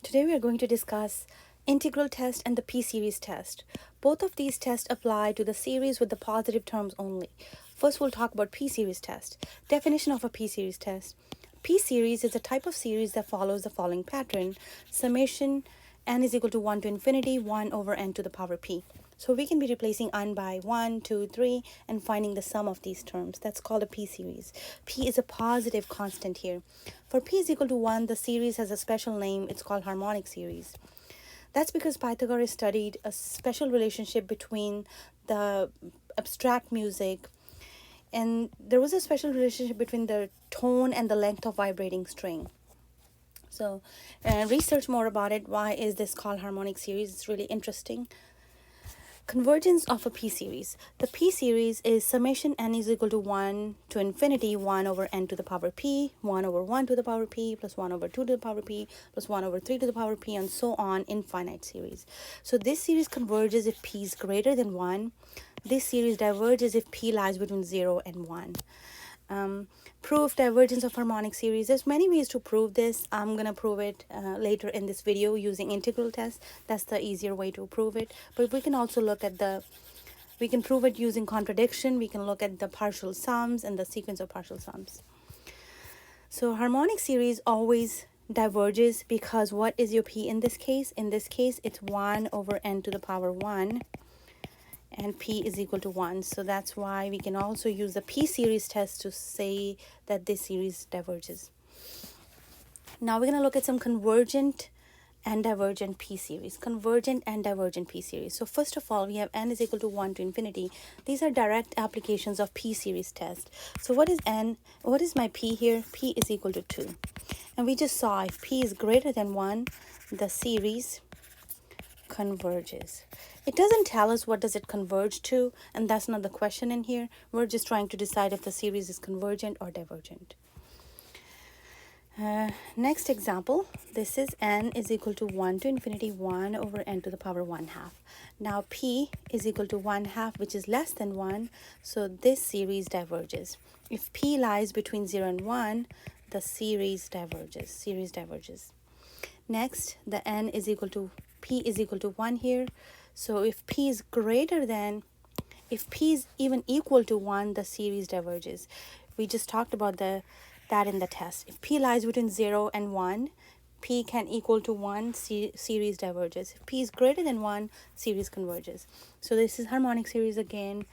Today we are going to discuss integral test and the p-series test. Both of these tests apply to the series with the positive terms only. First, we'll talk about p-series test. Definition of a p-series test. P-series is a type of series that follows the following pattern. Summation n is equal to 1 to infinity, 1 over n to the power p. So we can be replacing n by 1, 2, 3 and finding the sum of these terms. That's called a p-series. P is a positive constant here. For p is equal to 1, the series has a special name. It's called harmonic series. That's because Pythagoras studied a special relationship between the abstract music, and there was a special relationship between the tone and the length of vibrating string. So research more about it. Why is this called harmonic series? It's really interesting. Convergence of a p-series. The p-series is summation n is equal to 1 to infinity, 1 over n to the power p, 1 over 1 to the power p, plus 1 over 2 to the power p, plus 1 over 3 to the power p, and so on, infinite series. So this series converges if p is greater than 1. This series diverges if p lies between 0 and 1. Proof divergence of harmonic series. There's many ways to prove this. I'm going to prove it later in this video using integral test. That's the easier way to prove it. But we can also look at we can prove it using contradiction. We can look at the partial sums and the sequence of partial sums. So harmonic series always diverges because what is your p in this case? In this case, it's 1 over n to the power 1. And p is equal to 1. So that's why we can also use the p-series test to say that this series diverges. Now we're going to look at some convergent and divergent p-series. Convergent and divergent p-series. So first of all, we have n is equal to 1 to infinity. These are direct applications of p-series test. So what is n? What is my p here? P is equal to 2. And we just saw if p is greater than 1, the series converges. It doesn't tell us what does it converge to, and that's not the question in here. We're just trying to decide if the series is convergent or divergent. Next example, this is n is equal to 1 to infinity, 1 over n to the power 1 half. Now p is equal to 1 half, which is less than 1, so this series diverges. If p lies between 0 and 1, the series diverges. Next, the n is equal to p is equal to 1 here. So if p is greater than, if p is even equal to 1, the series diverges. We just talked about that in the test. If p lies between 0 and 1, p can equal to 1, series diverges. If p is greater than 1, series converges. So this is harmonic series again.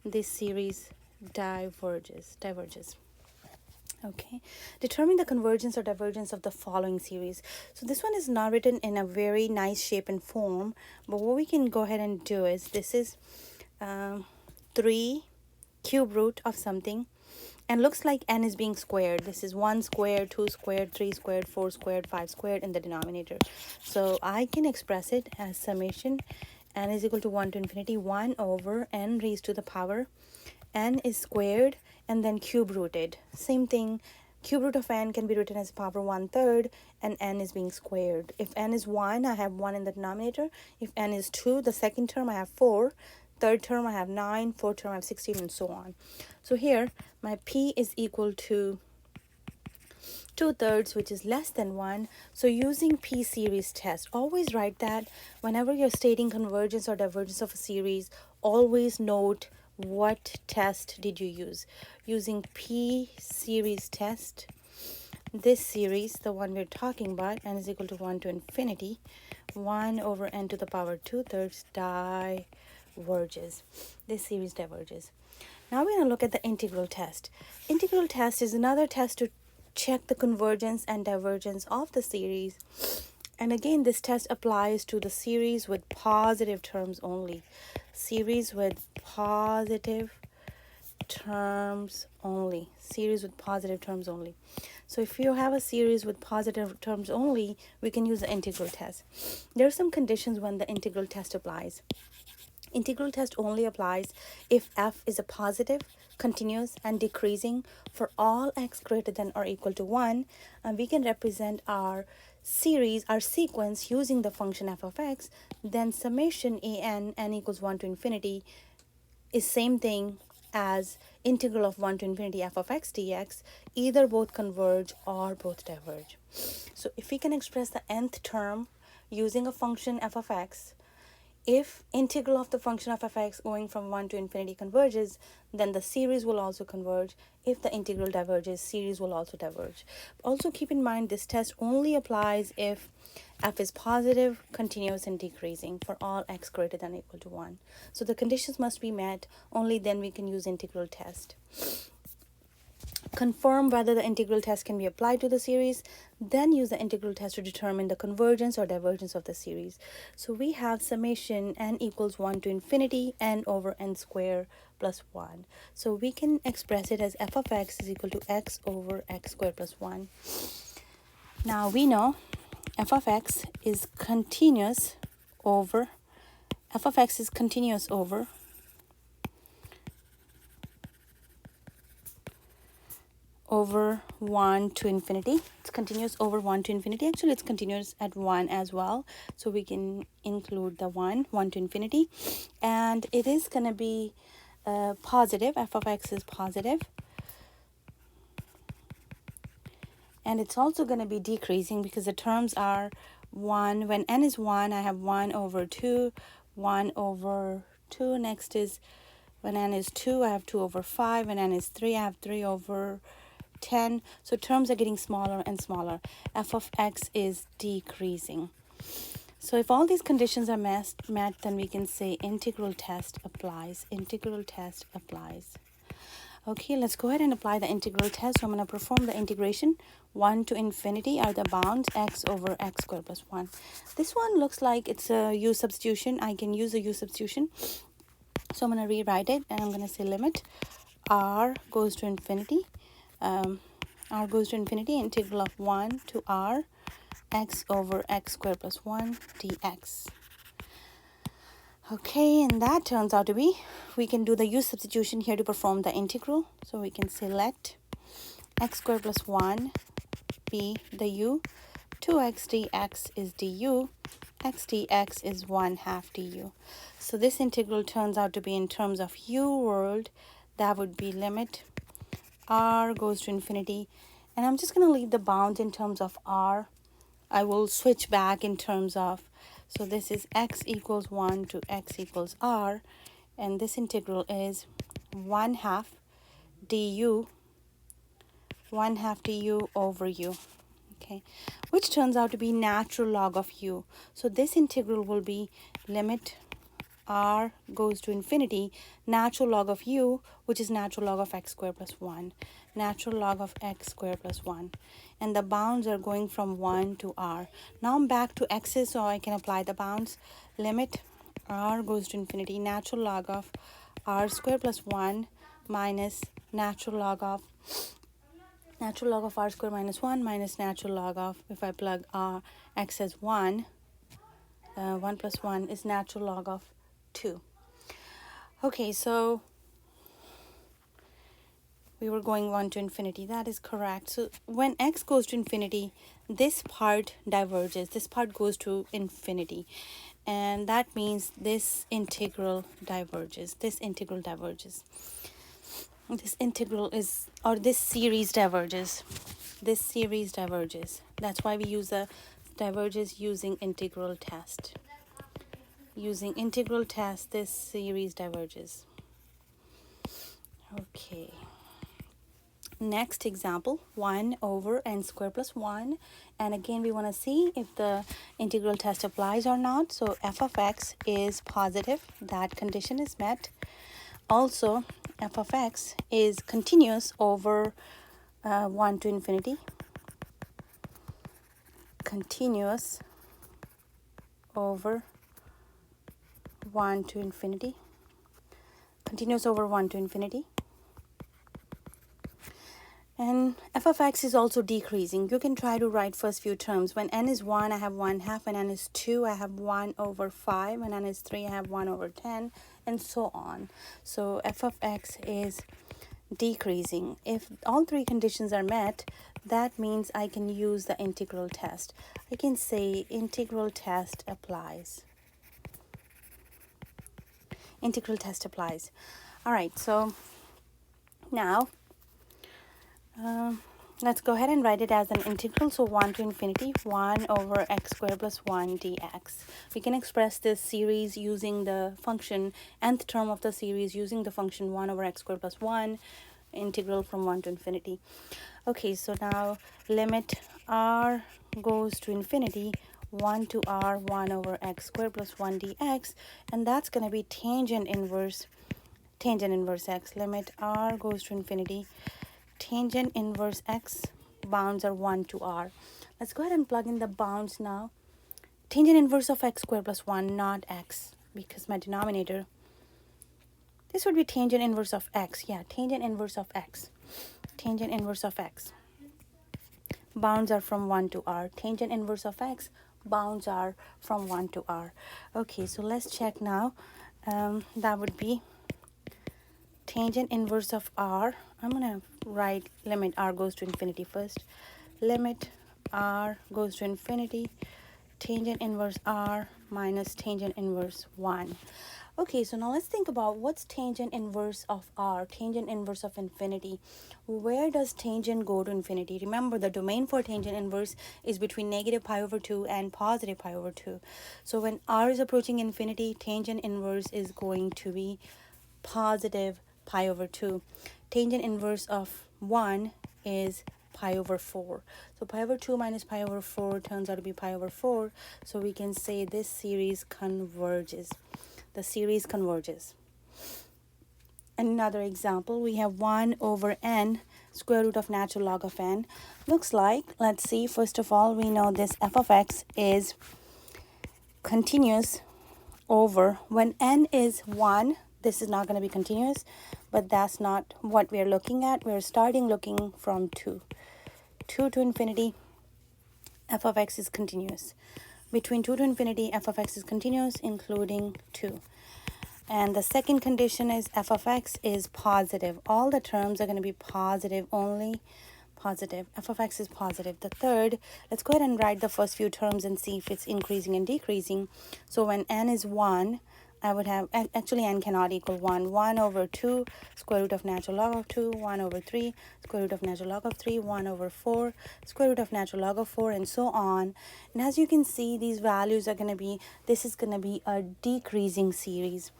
This series diverges. Okay, determine the convergence or divergence of the following series. So this one is not written in a very nice shape and form, but what we can go ahead and do is, this is 3 cube root of something, and looks like n is being squared. This is 1 squared, 2 squared, 3 squared, 4 squared, 5 squared in the denominator. So I can express it as summation n is equal to 1 to infinity, 1 over n raised to the power. N is squared and then cube rooted. Same thing, cube root of n can be written as power 1/3, and n is being squared. If n is 1, I have 1 in the denominator. If n is 2, the second term I have 4, third term I have 9, fourth term I have 16, and so on. So here my p is equal to 2/3, which is less than 1. So using p-series test, always write that whenever you're stating convergence or divergence of a series, always note what test did you use. Using p-series test, this series, the one we're talking about, n is equal to 1 to infinity, 1 over n to the power 2/3 diverges. This series diverges. Now we're going to look at the integral test. Integral test is another test to check the convergence and divergence of the series. And again, this test applies to the series with positive terms only. Series with positive terms only. Series with positive terms only. So if you have a series with positive terms only, we can use the integral test. There are some conditions when the integral test applies. Integral test only applies if f is a positive, continuous, and decreasing for all x greater than or equal to 1, and we can represent our series, our sequence, using the function f of x. Then summation n equals 1 to infinity is same thing as integral of 1 to infinity f of x dx, either both converge or both diverge. So if we can express the nth term using a function f of x, if integral of the function of f(x) going from 1 to infinity converges, then the series will also converge. If the integral diverges, series will also diverge. Also keep in mind this test only applies if f is positive, continuous, and decreasing for all x greater than or equal to 1. So the conditions must be met, only then we can use integral test. Confirm whether the integral test can be applied to the series, then use the integral test to determine the convergence or divergence of the series. So we have summation n equals 1 to infinity n over n square plus 1. So we can express it as f of x is equal to x over x squared plus 1. Now we know f of x is continuous over 1 to infinity. It's continuous over 1 to infinity. Actually, it's continuous at 1 as well. So we can include the 1 to infinity. And it is going to be positive. F of x is positive. And it's also going to be decreasing because the terms are 1. When n is 1, I have 1 over 2, 1 over 2. Next is when n is 2, I have 2 over 5. When n is 3, I have 3 over 10. So terms are getting smaller and smaller. F of x is decreasing. So if all these conditions are met, then we can say integral test applies. Integral test applies. Okay, let's go ahead and apply the integral test. So I'm going to perform the integration. 1 to infinity are the bounds, x over x squared plus 1. This one looks like it's a u substitution. I can use a u substitution. So I'm going to rewrite it, and I'm going to say limit r goes to infinity. R goes to infinity, integral of 1 to r x over x squared plus 1 dx. Okay, and that turns out to be, we can do the u substitution here to perform the integral. So we can say let x squared plus 1 be the u, 2x dx is du, x dx is 1/2 du. So this integral turns out to be in terms of u world, that would be limit r goes to infinity, and I'm just going to leave the bounds in terms of r. I will switch back in terms of, so this is x equals 1 to x equals r, and this integral is 1/2 du, 1/2 du over u, okay, which turns out to be natural log of u. So this integral will be limit r goes to infinity, natural log of u, which is natural log of x squared plus 1, natural log of x squared plus 1, and the bounds are going from 1 to r. Now I'm back to x's, so I can apply the bounds. Limit r goes to infinity, natural log of r squared plus 1 minus natural log of r squared minus 1 minus natural log of, if I plug x as 1, 1 plus 1 is natural log of 2. Okay, so we were going 1 to infinity. That is correct. So when x goes to infinity, this part diverges. This part goes to infinity. And that means this integral diverges. This integral diverges. This integral is, or this series diverges. This series diverges. That's why we use the diverges using integral test. Using integral test, this series diverges. Okay. Next example, 1 over n squared plus 1. And again, we want to see if the integral test applies or not. So f of x is positive. That condition is met. Also, f of x is continuous over 1 to infinity. Continuous over 1 to infinity. Continuous over 1 to infinity. And f of x is also decreasing. You can try to write first few terms. When n is 1, I have 1/2. When n is 2, I have 1 over 5. When n is 3, I have 1 over 10, and so on. So f of x is decreasing. If all three conditions are met, that means I can use the integral test. I can say integral test applies. Integral test applies. All right, so Now, let's go ahead and write it as an integral. So 1 to infinity 1 over x squared plus 1 dx. We can express this series using the function, nth term of the series using the function 1 over x squared plus 1, integral from 1 to infinity. Okay, so now limit r goes to infinity 1 to r 1 over x squared plus 1 dx, and that's going to be tangent inverse x. Limit r goes to infinity tangent inverse x, bounds are 1 to r. Let's go ahead and plug in the bounds now. Tangent inverse of x squared plus 1, not x, because my denominator, this would be tangent inverse of x. Yeah, tangent inverse of x. Tangent inverse of x. Bounds are from 1 to r. Tangent inverse of x, bounds are from 1 to r. Okay, so let's check now. That would be tangent inverse of r. I'm going to write limit r goes to infinity first. Limit r goes to infinity, tangent inverse r minus tangent inverse 1. Okay, so now let's think about what's tangent inverse of r, tangent inverse of infinity. Where does tangent go to infinity? Remember, the domain for tangent inverse is between negative pi over 2 and positive pi over 2. So when r is approaching infinity, tangent inverse is going to be positive pi over 2. Tangent inverse of 1 is pi over 4. So pi over 2 minus pi over 4 turns out to be pi over 4. So we can say this series converges. The series converges. Another example, we have 1 over n square root of natural log of n. Looks like, let's see, first of all, we know this f of x is continuous over, when n is 1, this is not going to be continuous, but that's not what we're looking at. We're starting looking from 2. 2 to infinity, f of x is continuous. Between 2 to infinity, f of x is continuous, including 2. And the second condition is f of x is positive. All the terms are going to be positive, only positive. F of x is positive. The third, let's go ahead and write the first few terms and see if it's increasing and decreasing. So when n is 1, I would have, actually n cannot equal 1. 1 over 2 square root of natural log of 2, 1 over 3 square root of natural log of 3, 1 over 4 square root of natural log of 4, and so on. And as you can see, these values are going to be, this is going to be a decreasing series.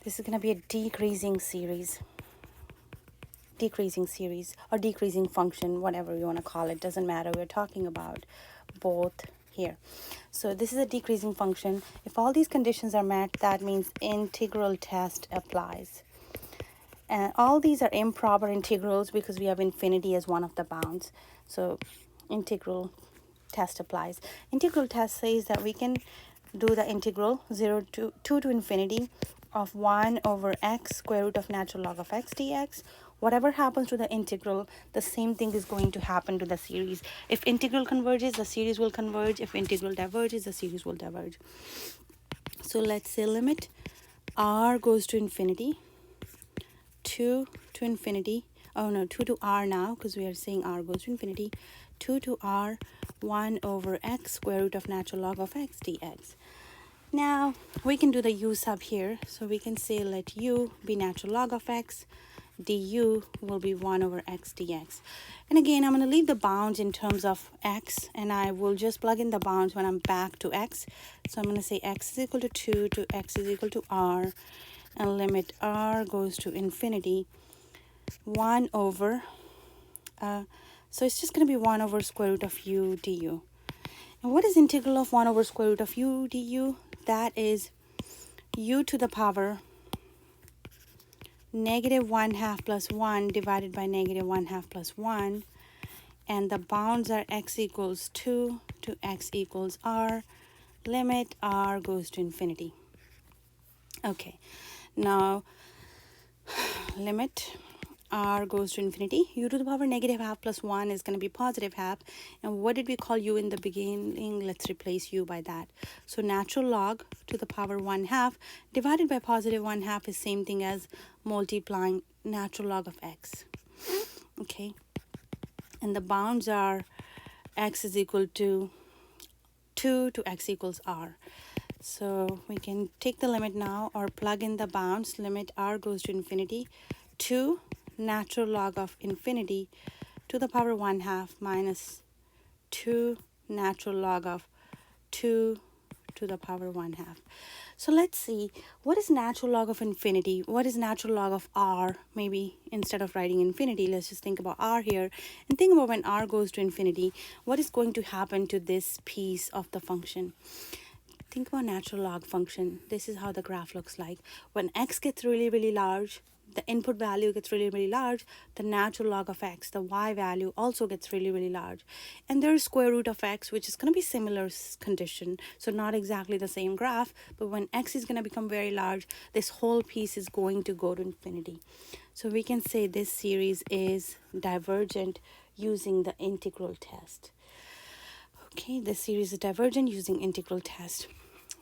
This is going to be a decreasing series or decreasing function, whatever you want to call it, doesn't matter. We're talking about both here. So this is a decreasing function. If all these conditions are met, that means integral test applies. And all these are improper integrals because we have infinity as one of the bounds. So integral test applies. Integral test says that we can do the integral 2 to infinity of 1 over x square root of natural log of x dx. Whatever happens to the integral, the same thing is going to happen to the series. If integral converges, the series will converge. If integral diverges, the series will diverge. So let's say limit r goes to infinity, 2 to infinity, 2 to r now, because we are saying r goes to infinity, 2 to r 1 over x square root of natural log of x dx. Now we can do the u sub here, so we can say let u be natural log of x, du will be 1 over x dx. And again, I'm going to leave the bounds in terms of x, and I will just plug in the bounds when I'm back to x. So I'm going to say x is equal to 2 to x is equal to r, and limit r goes to infinity, 1 over, so it's just going to be 1 over square root of u du. And what is integral of 1 over square root of u du? That is u to the power negative 1/2 plus 1 divided by negative 1/2 plus 1. And the bounds are x equals 2 to x equals r. Limit r goes to infinity. Okay, now limit r goes to infinity. U to the power negative half plus 1 is going to be positive half. And what did we call u in the beginning? Let's replace u by that. So natural log to the power 1/2 divided by positive 1/2 is same thing as multiplying natural log of x. Okay. And the bounds are x is equal to 2 to x equals r. So we can take the limit now or plug in the bounds. Limit r goes to infinity, 2 natural log of infinity to the power 1/2 minus 2 natural log of 2 to the power 1/2. So let's see, what is natural log of infinity? What is natural log of r? Maybe instead of writing infinity, let's just think about r here. And think about when r goes to infinity, what is going to happen to this piece of the function? Think about natural log function. This is how the graph looks like. When x gets really, really large, the input value gets really, really large, the natural log of x, the y value, also gets really, really large. And there's square root of x, which is going to be similar condition. So not exactly the same graph, but when x is going to become very large, this whole piece is going to go to infinity. So we can say this series is divergent using the integral test. Okay, this series is divergent using integral test.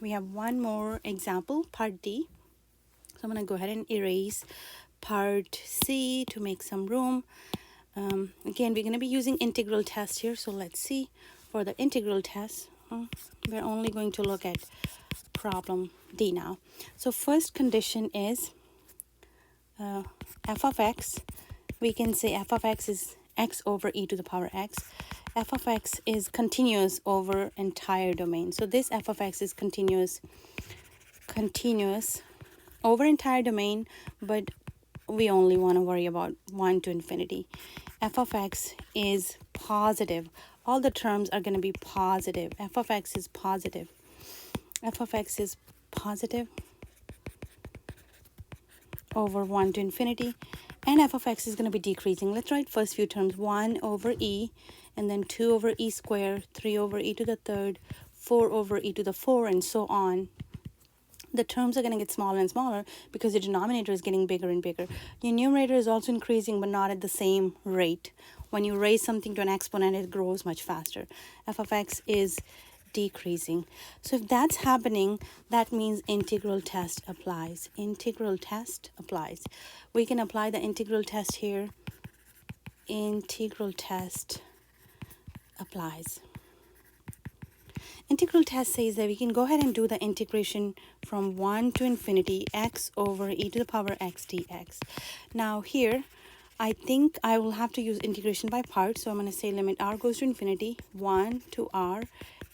We have one more example, part D. So I'm going to go ahead and erase part C to make some room. Again, we're going to be using integral test here. So let's see. For the integral test, we're only going to look at problem D now. So first condition is f of x. We can say f of x is x over e to the power x. F of x is continuous over entire domain. So this f of x is continuous over entire domain, but we only want to worry about 1 to infinity. F of x is positive. All the terms are going to be positive. F of x is positive. F of x is positive over 1 to infinity. And f of x is going to be decreasing. Let's write first few terms. 1 over e, and then 2 over e squared, 3 over e to the third, 4 over e to the 4, and so on. The terms are going to get smaller and smaller because the denominator is getting bigger and bigger. Your numerator is also increasing, but not at the same rate. When you raise something to an exponent, it grows much faster. F of x is decreasing. So if that's happening, that means integral test applies. Integral test applies. We can apply the integral test here. Integral test applies. Integral test says that we can go ahead and do the integration from 1 to infinity x over e to the power x dx. Now here, I think I will have to use integration by parts. So I'm going to say limit r goes to infinity, 1 to r,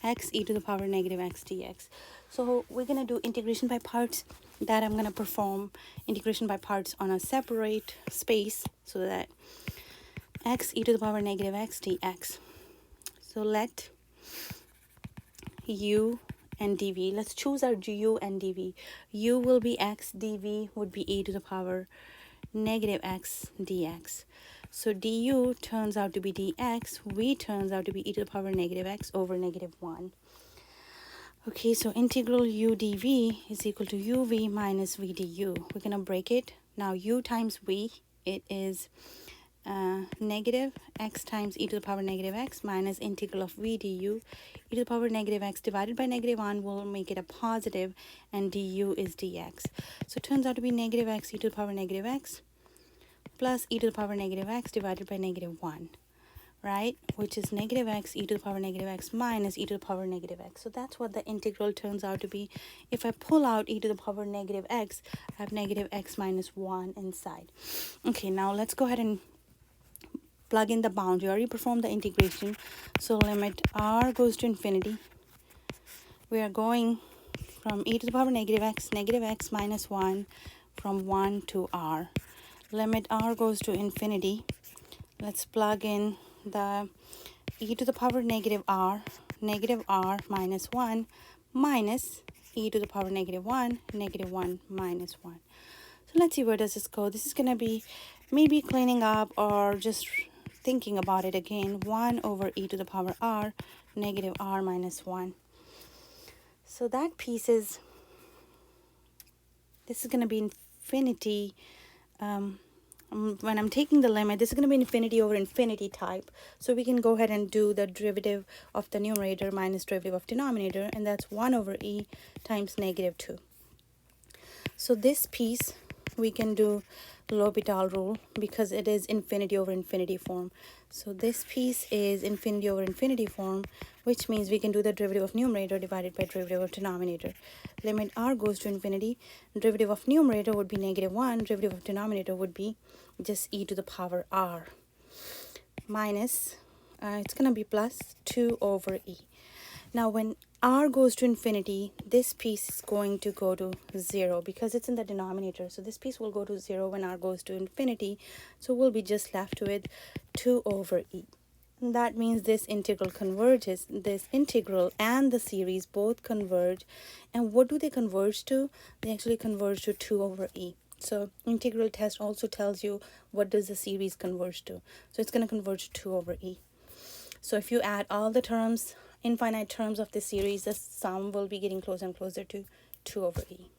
x e to the power negative x dx. So we're going to do integration by parts. That I'm going to perform integration by parts on a separate space so that x e to the power negative x dx. So let u and dv, let's choose our u and dv. U will be x, dv would be e to the power negative x dx. So du turns out to be dx, v turns out to be e to the power negative x over negative 1. Okay, so integral u dv is equal to uv minus v du. We're going to break it. Now u times v, it is negative x times e to the power negative x minus integral of v du. E to the power negative x divided by negative 1 will make it a positive, and du is dx. So it turns out to be negative x e to the power negative x plus e to the power negative x divided by negative 1, right? Which is negative x e to the power negative x minus e to the power negative x. So that's what the integral turns out to be. If I pull out e to the power negative x, I have negative x minus 1 inside. Okay, now let's go ahead and plug in the bound. You already performed the integration. So limit r goes to infinity. We are going from e to the power negative x minus 1 from 1 to r. Limit r goes to infinity. Let's plug in the e to the power negative r minus 1 minus e to the power negative 1 minus 1. So let's see, where does this go? This is going to be maybe cleaning up or just thinking about it again. 1 over e to the power r, negative r minus 1. So that piece is, this is going to be infinity. When I'm taking the limit, this is going to be infinity over infinity type. So we can go ahead and do the derivative of the numerator minus derivative of denominator, and that's 1 over e times negative 2. So this piece, we can do L'Hopital rule because it is infinity over infinity form. So this piece is infinity over infinity form. which means we can do the derivative of numerator divided by derivative of denominator. Limit r goes to infinity, derivative of numerator would be -1, derivative of denominator would be just e to the power r, minus, it's going to be plus 2 over e. Now when r goes to infinity, this piece is going to go to 0 because it's in the denominator. So this piece will go to 0 when r goes to infinity. So we'll be just left with 2 over e. That means this integral converges. This integral and the series both converge. And what do they converge to? They actually converge to 2 over e. So integral test also tells you what does the series converge to. So it's going to converge to 2 over e. So if you add all the terms, infinite terms of this series, the sum will be getting closer and closer to 2 over e.